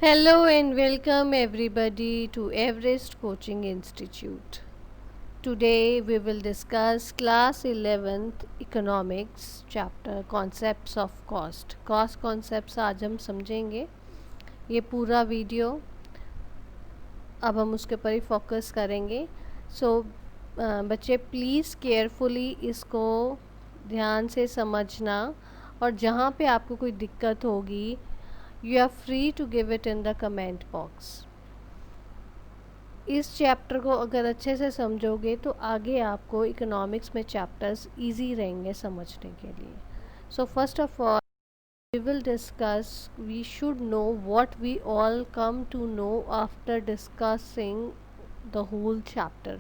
Hello and welcome everybody to Everest Coaching Institute. Today we will discuss class 11th economics chapter concepts of cost. Cost concepts आज हम समझेंगे. ये पूरा video अब हम उसके ऊपर ही फोकस करेंगे. सो बच्चे प्लीज़ केयरफुली इसको ध्यान से समझना और जहाँ पे आपको कोई दिक्कत होगी you are free to give it in the comment box. इस चैप्टर को अगर अच्छे से समझोगे तो आगे आपको इकोनॉमिक्स में चैप्टर्स इजी रहेंगे समझने के लिए. So first of all we will discuss, we should know what we all come to know after discussing the whole chapter.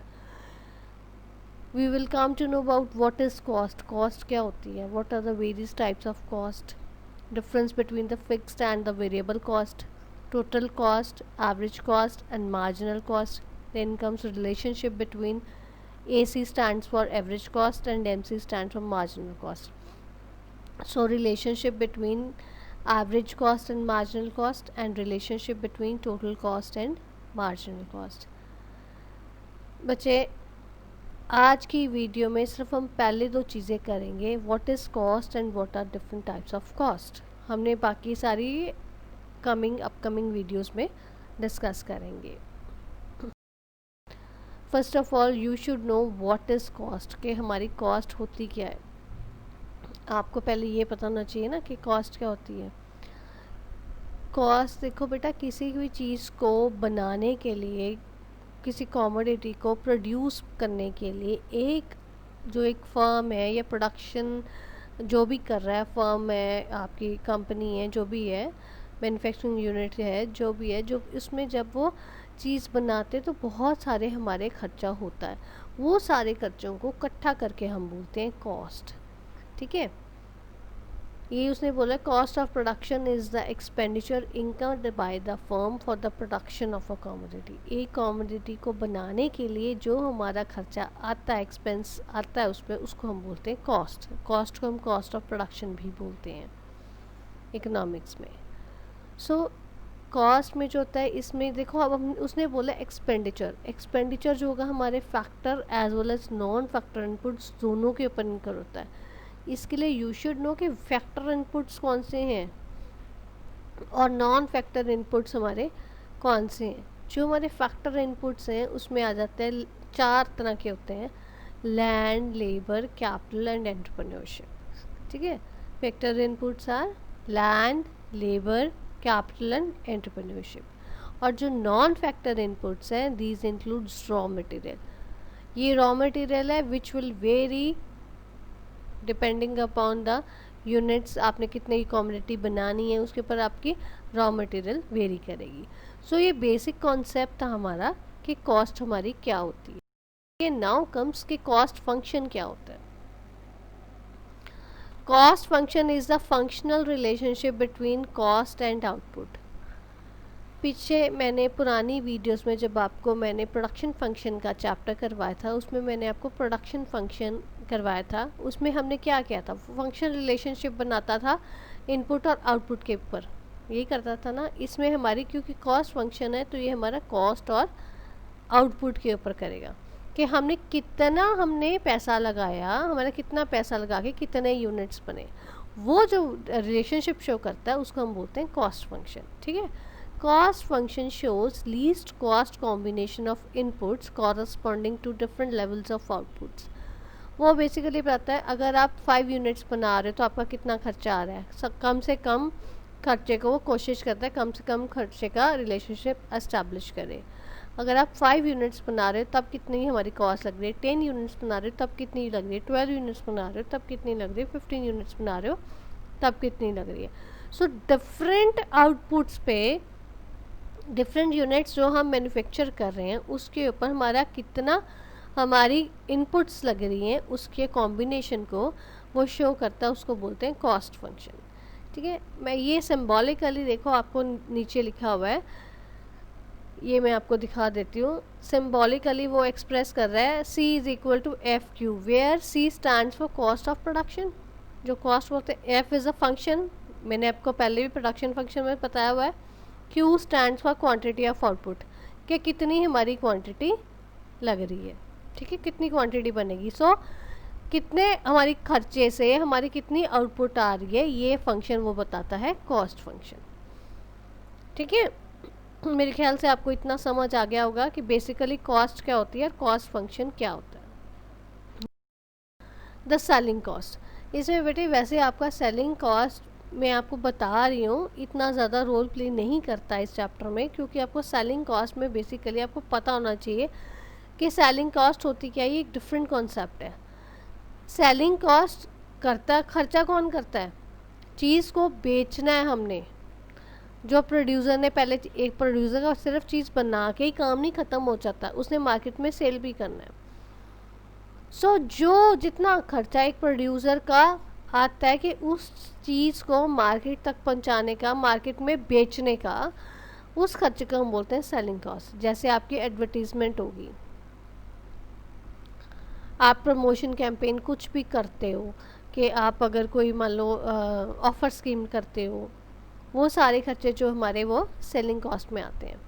We will come to know about what is cost. Cost क्या होती है, what are the various types of cost, difference between the fixed and the variable cost, total cost, average cost and marginal cost. Then comes relationship between AC stands for average cost and MC stands for marginal cost. So relationship between average cost and marginal cost and relationship between total cost and marginal cost. बच्चे आज की video में सिर्फ हम पहले दो चीज़ें करेंगे, what is cost and what are different types of cost. हमने बाकी सारी अपकमिंग वीडियोस में डिस्कस करेंगे. First of all you should know what is cost, कि हमारी कॉस्ट होती क्या है. आपको पहले ये पता होना चाहिए ना कि कॉस्ट क्या होती है. कॉस्ट देखो बेटा, किसी भी चीज़ को बनाने के लिए, किसी कमोडिटी को प्रोड्यूस करने के लिए एक फर्म है या प्रोडक्शन जो भी कर रहा है, फर्म है, आपकी कंपनी है, जो भी है, मैन्युफैक्चरिंग यूनिट है, जो भी है, जो इसमें जब वो चीज़ बनाते तो बहुत सारे हमारे खर्चा होता है. वो सारे खर्चों को इकट्ठा करके हम बोलते हैं कॉस्ट. ठीक है, ये उसने बोला cost of production is the expenditure incurred by the firm for the production of a commodity. एक कमोडिटी को बनाने के लिए जो हमारा खर्चा आता है, एक्सपेंस आता है उस पर, उसको हम बोलते हैं कॉस्ट. कॉस्ट को हम कॉस्ट ऑफ प्रोडक्शन भी बोलते हैं इकोनॉमिक्स में. सो कॉस्ट में जो होता है, इसमें देखो अब हम उसने बोला एक्सपेंडिचर जो होगा हमारे factor as well as non factor inputs दोनों के ऊपर इनकर होता है. इसके लिए यू शुड नो कि फैक्टर इनपुट्स कौन से हैं और नॉन फैक्टर इनपुट्स हमारे कौन से हैं. जो हमारे फैक्टर इनपुट्स हैं उसमें आ जाते हैं 4 तरह के होते हैं: land, labour, capital and entrepreneurship. ठीक है, factor inputs are land, labour, capital and entrepreneurship. और जो नॉन फैक्टर इनपुट्स हैं, दीज इंक्लूड्स रॉ मटेरियल. ये रॉ मटेरियल है which will vary depending upon the units. आपने कितने की कमोडिटी बनानी है उसके ऊपर आपकी रॉ मटेरियल वेरी करेगी. सो ये बेसिक कॉन्सेप्ट था हमारा कि कॉस्ट हमारी क्या होती है. ये नाउ कम्स कि कॉस्ट फंक्शन क्या होता है. Cost function is the functional relationship between cost and output. पीछे मैंने पुरानी वीडियोस में जब आपको मैंने प्रोडक्शन फंक्शन का चैप्टर करवाया था, उसमें मैंने आपको प्रोडक्शन फंक्शन करवाया था. उसमें हमने क्या किया था, फंक्शन रिलेशनशिप बनाता था इनपुट और आउटपुट के ऊपर, यही करता था ना. इसमें हमारी क्योंकि कॉस्ट फंक्शन है तो ये हमारा कॉस्ट और आउटपुट के ऊपर करेगा कि हमने पैसा लगाया, हमारा कितना पैसा लगा के कितने यूनिट्स बने. वो जो रिलेशनशिप शो करता है उसको हम बोलते हैं कॉस्ट फंक्शन. ठीक है, cost function shows least cost combination of inputs corresponding to different levels of outputs. वो बेसिकली बताता है अगर आप 5 यूनिट्स बना रहे हो तो आपका कितना खर्चा आ रहा है. कम से कम खर्चे को वो कोशिश करता है कम से कम खर्चे का रिलेशनशिप एस्टैब्लिश करे. अगर आप 5 यूनिट्स बना रहे हो तब कितनी हमारी कॉस्ट लग रही है, 10 यूनिट्स बना रहे हो तब कितनी लग रही है, 12 यूनिट्स बना रहे हो तब कितनी लग रही है, 15 यूनिट्स बना रहे हो तब कितनी लग रही है. सो डिफरेंट आउटपुट्स पे डिफरेंट यूनिट्स जो हम मैन्युफैक्चर कर रहे हैं उसके ऊपर हमारा कितना हमारी इनपुट्स लग रही हैं उसके कॉम्बिनेशन को वो शो करता है, उसको बोलते हैं कॉस्ट फंक्शन. ठीक है, मैं ये सिंबॉलिकली देखो आपको नीचे लिखा हुआ है, ये मैं आपको दिखा देती हूँ. सिंबॉलिकली वो एक्सप्रेस कर रहा है C is equal to F Q, where C stands for cost of production. जो कॉस्ट बोलते हैं, F इज़ अ फंक्शन, मैंने आपको पहले भी प्रोडक्शन फंक्शन में बताया हुआ है Q stands for quantity of output, कि कितनी हमारी क्वांटिटी लग रही है, ठीक है, कितनी क्वांटिटी बनेगी। सो कितने हमारी खर्चे से हमारी कितनी आउटपुट आ रही है, ये फंक्शन वो बताता है कॉस्ट फंक्शन, ठीक है। मेरे ख्याल से आपको इतना समझ आ गया होगा कि बेसिकली कॉस्ट क्या होती है और कॉस्ट फंक्शन क्या होता है। द सेलिंग कॉस्ट, इसमें बेटे वैसे आपका सेलिंग कॉस्ट मैं आपको बता रही हूँ, इतना ज़्यादा रोल प्ले नहीं करता इस चैप्टर में, क्योंकि आपको सेलिंग कॉस्ट में बेसिकली आपको पता होना चाहिए कि सेलिंग कॉस्ट होती क्या है। ये एक डिफरेंट कॉन्सेप्ट है। सेलिंग कॉस्ट करता खर्चा कौन करता है, चीज़ को बेचना है हमने, जो प्रोड्यूसर ने पहले, एक प्रोड्यूसर का सिर्फ चीज़ बना के ही काम नहीं ख़त्म हो जाता, उसने मार्केट में सेल भी करना है। सो जो जितना खर्चा एक प्रोड्यूसर का आता है कि उस चीज़ को मार्केट तक पहुंचाने का, मार्केट में बेचने का, उस खर्चे को हम बोलते हैं सेलिंग कॉस्ट। जैसे आपकी एडवर्टीजमेंट होगी, आप प्रमोशन कैंपेन कुछ भी करते हो, कि आप अगर कोई मान लो ऑफ़र स्कीम करते हो, वो सारे खर्चे जो हमारे वो सेलिंग कॉस्ट में आते हैं।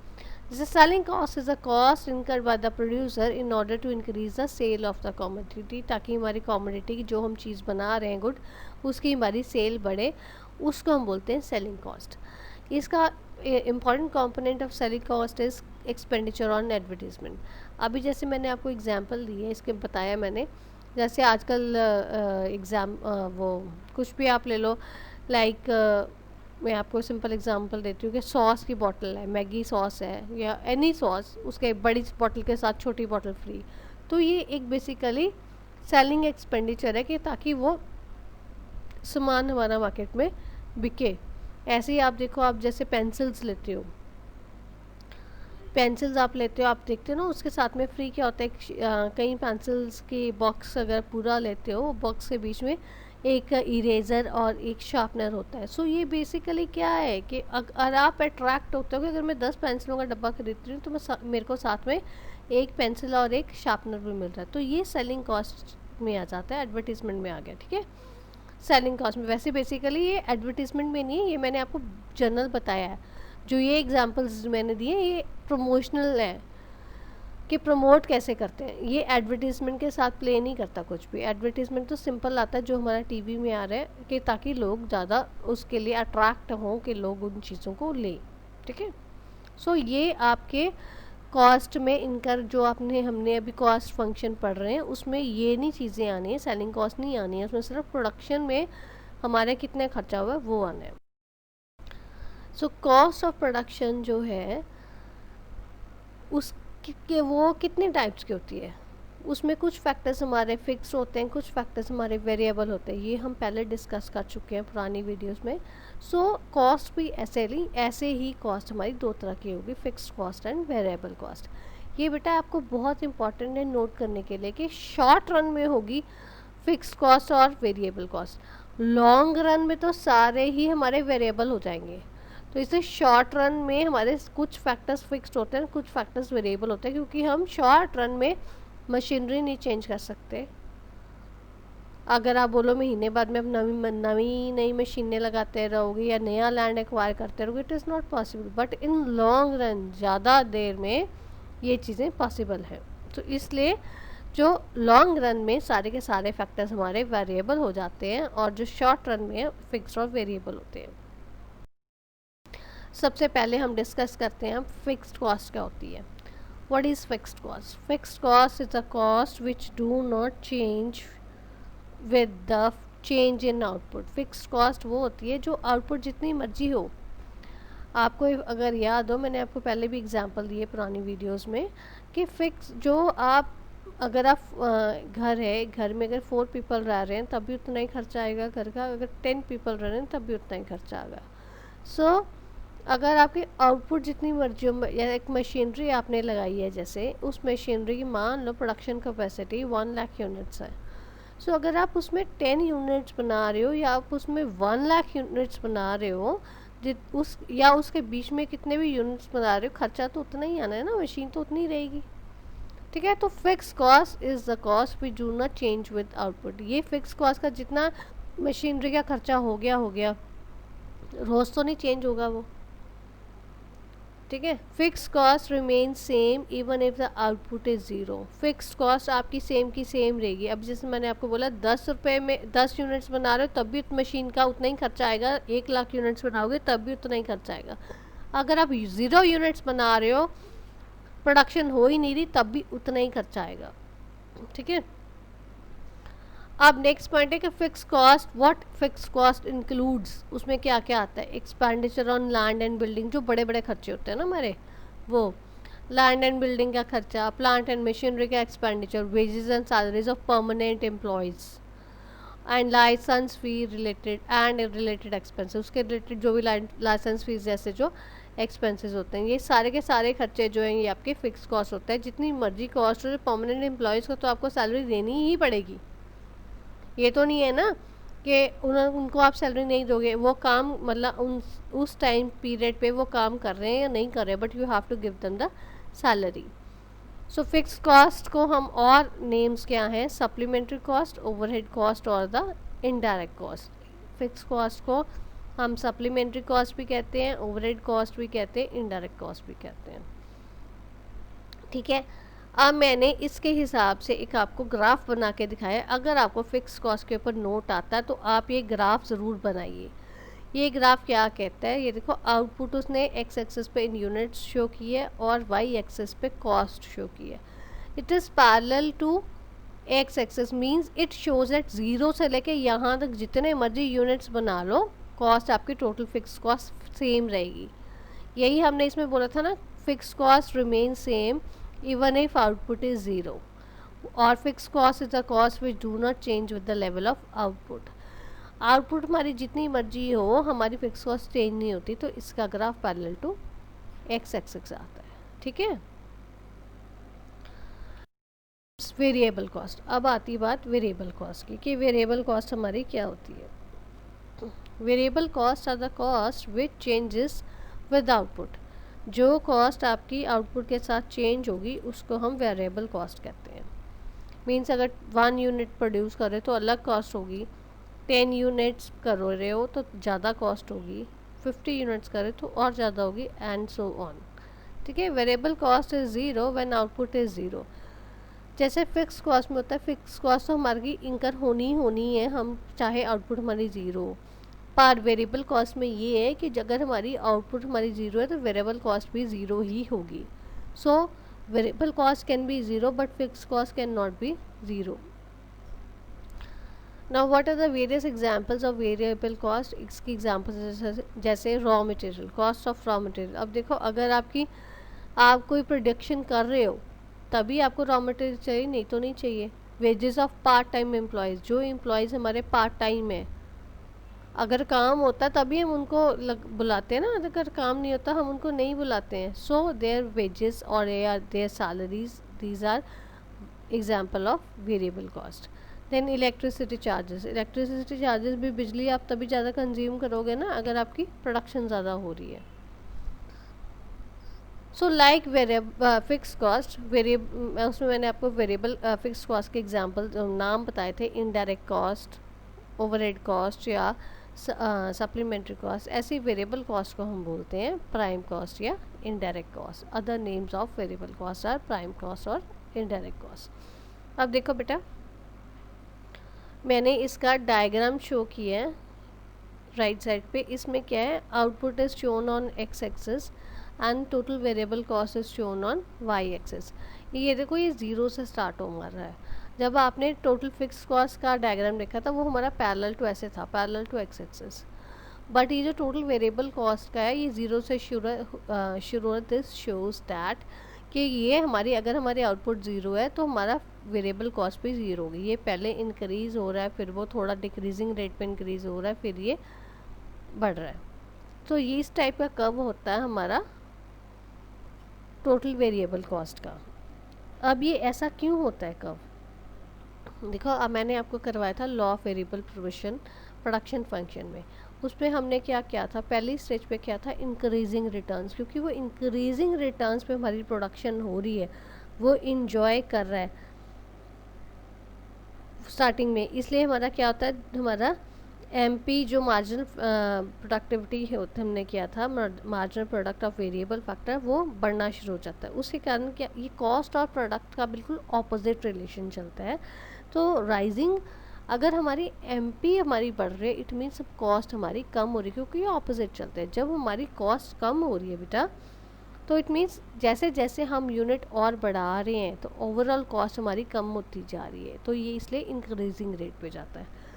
जैसे selling cost is a cost incurred by the producer in order to increase the sale of the commodity, ताकि हमारी कमोडिटी की जो हम चीज़ बना रहे हैं गुड, उसकी हमारी सेल बढ़े, उसको हम बोलते हैं सेलिंग कॉस्ट। इसका important component of selling cost is expenditure on advertisement. अभी जैसे मैंने आपको एग्जांपल दिए, इसके बताया मैंने, जैसे आजकल वो कुछ भी आप ले लो, लाइक मैं आपको सिंपल एग्जांपल देती हूँ कि सॉस की बॉटल है, मैगी सॉस है या एनी सॉस, उसके बड़ी बॉटल के साथ छोटी बॉटल फ्री, तो ये एक बेसिकली सेलिंग एक्सपेंडिचर है कि ताकि वो सामान हमारा मार्केट में बिके। ऐसे ही आप देखो, आप जैसे पेंसिल्स लेते हो, पेंसिल्स आप लेते हो, आप देखते हो ना उसके साथ में फ्री क्या होता है, कई पेंसिल्स की बॉक्स अगर पूरा लेते हो, बॉक्स के बीच में एक इरेज़र और एक शार्पनर होता है। सो ये बेसिकली क्या है कि अगर आप अट्रैक्ट होते हो कि अगर मैं 10 पेंसिलों का डब्बा खरीदती हूँ तो मेरे को साथ में एक पेंसिल और एक शार्पनर भी मिल रहा है, तो ये सेलिंग कॉस्ट में आ जाता है, एडवर्टीजमेंट में आ गया, ठीक है। सेलिंग कॉस्ट में वैसे बेसिकली ये एडवर्टीजमेंट में नहीं है, ये मैंने आपको जनरल बताया है। जो ये एग्जांपल्स मैंने दिए ये प्रमोशनल है कि प्रमोट कैसे करते हैं, ये एडवर्टीजमेंट के साथ प्ले नहीं करता कुछ भी। एडवर्टीजमेंट तो सिंपल आता है जो हमारा टीवी में आ रहा है, कि ताकि लोग ज़्यादा उसके लिए अट्रैक्ट हों कि लोग उन चीज़ों को लें, ठीक है। सो ये आपके कॉस्ट में इनकर जो हमने अभी कॉस्ट फंक्शन पढ़ रहे हैं, उसमें ये नहीं चीज़ें आनी है, सेलिंग कॉस्ट नहीं आनी है, उसमें सिर्फ प्रोडक्शन में हमारे कितने खर्चा हुआ है वो आना है। सो कॉस्ट ऑफ प्रोडक्शन जो है उसके वो कितने टाइप्स की होती है, उसमें कुछ फैक्टर्स हमारे फिक्स होते हैं, कुछ फैक्टर्स हमारे वेरिएबल होते हैं, ये हम पहले डिस्कस कर चुके हैं पुरानी वीडियोस में। सो कॉस्ट भी ऐसे ही कॉस्ट हमारी दो तरह की होगी, fixed cost and variable cost. ये बेटा आपको बहुत इंपॉर्टेंट है नोट करने के लिए कि शॉर्ट रन में होगी फिक्स्ड कॉस्ट और वेरिएबल कॉस्ट, लॉन्ग रन में तो सारे ही हमारे वेरिएबल हो जाएंगे। तो इसलिए शॉर्ट रन में हमारे कुछ फैक्टर्स फिक्स्ड होते हैं, कुछ फैक्टर्स वेरिएबल होते हैं, क्योंकि हम शॉर्ट रन में मशीनरी नहीं चेंज कर सकते। अगर आप बोलो महीने बाद में अब नई मशीनें लगाते रहोगे या नया लैंड एक्वायर करते रहोगे, it is not possible, but in long run ज़्यादा देर में ये चीज़ें पॉसिबल हैं। तो इसलिए जो लॉन्ग रन में सारे के सारे फैक्टर्स हमारे वेरिएबल हो जाते हैं, और जो शॉर्ट रन में फिक्स्ड और वेरिएबल होते हैं। सबसे पहले हम डिस्कस करते हैं फिक्स्ड कॉस्ट क्या होती है। What is fixed cost? Fixed cost is a cost which do not change with the change in output. Fixed cost वो होती है जो आउटपुट जितनी मर्जी हो, आपको अगर याद हो मैंने आपको पहले भी एग्जांपल दिए पुरानी वीडियोस में कि फिक्स जो आप अगर आप घर है, घर में अगर 4 पीपल रह रहे हैं तब भी उतना ही खर्चा आएगा घर का, अगर 10 पीपल रह रहे हैं तब भी उतना ही खर्चा आएगा। सो अगर आपकी आउटपुट जितनी मर्जी हो, या एक मशीनरी आपने लगाई है, जैसे उस मशीनरी की मान लो प्रोडक्शन कैपेसिटी 1 लाख यूनिट्स है। सो अगर आप उसमें 10 यूनिट्स बना रहे हो या आप उसमें 1 लाख यूनिट्स बना रहे हो, उस या उसके बीच में कितने भी यूनिट्स बना रहे हो, खर्चा तो उतना ही आना है ना, मशीन तो उतनी रहेगी, ठीक है। तो fix cost is the cost which do not change with output. ये फिक्स कॉस्ट का जितना मशीनरी का खर्चा हो गया, रोज़ तो नहीं चेंज होगा वो, ठीक है। Fix cost remain same even if the output is zero. Fix cost आपकी सेम की सेम रहेगी। अब जैसे मैंने आपको बोला 10 रुपये में 10 यूनिट्स बना रहे हो तब भी मशीन का उतना ही खर्चा आएगा, 1 लाख यूनिट्स बनाओगे तब भी उतना ही खर्चा आएगा। अगर आप 0 यूनिट्स बना रहे हो, प्रोडक्शन हो ही नहीं रही, तब भी उतना ही खर्चा आएगा। ठीक है। अब नेक्स्ट पॉइंट है कि fix cost, what fix cost includes, उसमें क्या क्या आता है। Expenditure on land and building, जो बड़े बड़े खर्चे होते हैं ना हमारे, वो लैंड एंड बिल्डिंग का खर्चा, प्लांट एंड मशीनरी का expenditure, wages and salaries of permanent employees and license fee related and related expenses, उसके रिलेटेड जो भी लाइसेंस फीस जैसे जो एक्सपेंसेस होते हैं, ये सारे के सारे खर्चे जो हैं ये आपके फिक्स कॉस्ट होते हैं। जितनी मर्जी कॉस्ट हो, परमानेंट एम्प्लॉयज़ को तो आपको सैलरी देनी ही पड़ेगी। ये तो नहीं है ना कि उनको आप सैलरी नहीं दोगे, वो काम मतलब उस टाइम पीरियड पे वो काम कर रहे हैं या नहीं कर रहे, but you have to give them the salary. So fix cost को हम और नेम्स क्या हैं, सप्लीमेंट्री कॉस्ट, ओवरहेड कॉस्ट और the indirect cost. Fix cost को हम सप्लीमेंट्री कॉस्ट भी कहते हैं, ओवरहेड कॉस्ट भी कहते हैं, इनडायरेक्ट कॉस्ट भी कहते हैं। ठीक है। अब मैंने इसके हिसाब से एक आपको ग्राफ बना के दिखाया। अगर आपको फिक्स कॉस्ट के ऊपर नोट आता है तो आप ये ग्राफ ज़रूर बनाइए। ये ग्राफ क्या कहता है, ये देखो, आउटपुट उसने एक्स एक्सिस पे इन यूनिट्स शो की है और वाई एक्सिस पे कॉस्ट शो की है। It is parallel to X axis, means it shows at zero से लेके यहाँ तक जितने मर्जी यूनिट्स बना लो, कॉस्ट आपकी टोटल फिक्स कॉस्ट सेम रहेगी। यही हमने इसमें बोला था ना, fix cost remain same even if output is zero, or fixed cost is the cost which do not change with the level of output। Output हमारी जितनी मर्जी हो, हमारी फिक्स कॉस्ट चेंज नहीं होती, तो इसका graph parallel to X axis आता है। ठीक है। वेरिएबल कॉस्ट, अब आती बात वेरिएबल कॉस्ट की कि वेरिएबल कॉस्ट हमारी क्या होती है। Variable cost are the cost which changes with output. जो कॉस्ट आपकी आउटपुट के साथ चेंज होगी उसको हम वेरिएबल कॉस्ट कहते हैं। मीन्स अगर 1 यूनिट प्रोड्यूस कर रहे हो तो अलग कॉस्ट होगी, 10 यूनिट्स कर रहे हो तो ज़्यादा कॉस्ट होगी, 50 यूनिट्स कर रहे हो तो और ज़्यादा होगी, एंड सो ऑन। ठीक है। Variable cost is zero when output is zero. जैसे फिक्स कॉस्ट में होता है, फिक्स कॉस्ट तो हमारी इंकर होनी है, हम चाहे आउटपुट हमारी ज़ीरो हो। पर वेरिएबल कॉस्ट में ये है कि अगर हमारी आउटपुट हमारी ज़ीरो है तो वेरिएबल कॉस्ट भी ज़ीरो ही होगी। So variable cost can be zero but fix cost can not be zero. Now what are the various examples of variable cost. इसकी एग्जांपल्स जैसे raw material, cost of raw material. अब देखो, अगर आप कोई प्रोडक्शन कर रहे हो तभी आपको रॉ मटेरियल चाहिए, नहीं तो नहीं चाहिए। Wages of part time employees, जो एम्प्लॉयज़ हमारे पार्ट टाइम है, अगर काम होता तभी हम उनको बुलाते हैं ना, अगर काम नहीं होता हम उनको नहीं बुलाते हैं। सो देयर वेजेस और their salaries, these are example of variable cost. Then electricity charges, electricity charges भी, बिजली आप तभी ज़्यादा कंज्यूम करोगे ना अगर आपकी प्रोडक्शन ज़्यादा हो रही है। सो लाइक फिक्स कॉस्ट, उसमें मैंने आपको वेरिएबल फिक्स कॉस्ट के एग्जाम्पल नाम बताए थे, इनडायरेक्ट कॉस्ट, ओवरहेड कॉस्ट या सप्लीमेंट्री कॉस्ट। ऐसी वेरिएबल कॉस्ट को हम बोलते हैं प्राइम कॉस्ट या indirect cost. Other names of variable cost are prime cost और इनडायरेक्ट कॉस्ट। अब देखो बेटा, मैंने इसका डायग्राम शो किया है राइट साइड पे। इसमें क्या है, output is shown on X axis and total variable cost is shown on Y axis. ये देखो, ये ज़ीरो से स्टार्ट हो रहा है। जब आपने टोटल फिक्स कॉस्ट का डायग्राम देखा था वो हमारा पैरेलल टू ऐसे था, parallel to X axis. But ये जो टोटल वेरिएबल कॉस्ट का है ये ज़ीरो से शुरू, दिस शोज दैट कि ये हमारी, अगर हमारी आउटपुट ज़ीरो है तो हमारा वेरिएबल कॉस्ट भी ज़ीरो होगी। ये पहले इंक्रीज़ हो रहा है, फिर वो थोड़ा डिक्रीजिंग रेट पे इंक्रीज़ हो रहा है, फिर ये बढ़ रहा है। तो ये इस टाइप का कर्व होता है हमारा टोटल वेरिएबल कॉस्ट का। अब ये ऐसा क्यों होता है कर्व, देखो, अब मैंने आपको करवाया था law of variable provision production function में। उस पर हमने क्या किया था, पहली स्टेज पे क्या था, इंक्रीजिंग रिटर्न्स, क्योंकि वो इंक्रीजिंग रिटर्न्स पे हमारी प्रोडक्शन हो रही है, वो इंजॉय कर रहा है स्टार्टिंग में, इसलिए हमारा क्या होता है, हमारा एमपी जो मार्जिनल प्रोडक्टिविटी है हमने किया था, marginal product of variable factor, वो बढ़ना शुरू हो जाता है। उसके कारण क्या, ये कॉस्ट और प्रोडक्ट का बिल्कुल ऑपोजिट रिलेशन चलता है। तो राइजिंग, अगर हमारी एमपी हमारी बढ़ रही है, इट मीन्स कॉस्ट हमारी कम हो रही है, क्योंकि ये ऑपोजिट चलते हैं। जब हमारी कॉस्ट कम हो रही है बेटा, तो इट मीन्स जैसे जैसे हम यूनिट और बढ़ा रहे हैं तो ओवरऑल कॉस्ट हमारी कम होती जा रही है, तो ये इसलिए इंक्रीजिंग रेट पे जाता है।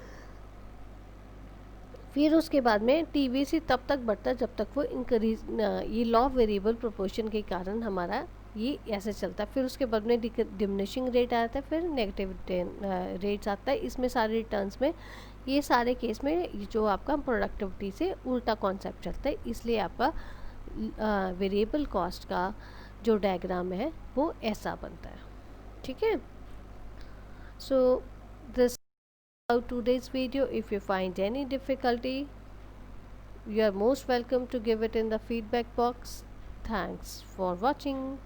फिर उसके बाद में टीवीसी तब तक बढ़ता है जब तक वो इंक्रीज, ये लॉ ऑफ वेरिएबल प्रोपोर्शन के कारण हमारा ये ऐसे चलता है। फिर उसके बाद में डिमिनिशिंग रेट आता है, फिर नेगेटिव रेट्स आता है। इसमें सारे रिटर्न्स में, ये सारे केस में ये जो आपका प्रोडक्टिविटी से उल्टा कॉन्सेप्ट चलता है, इसलिए आपका वेरिएबल कॉस्ट का जो डायग्राम है वो ऐसा बनता है। ठीक है, so this today's video. If you find any difficulty, you are most welcome to give it in the feedback box. Thanks for watching.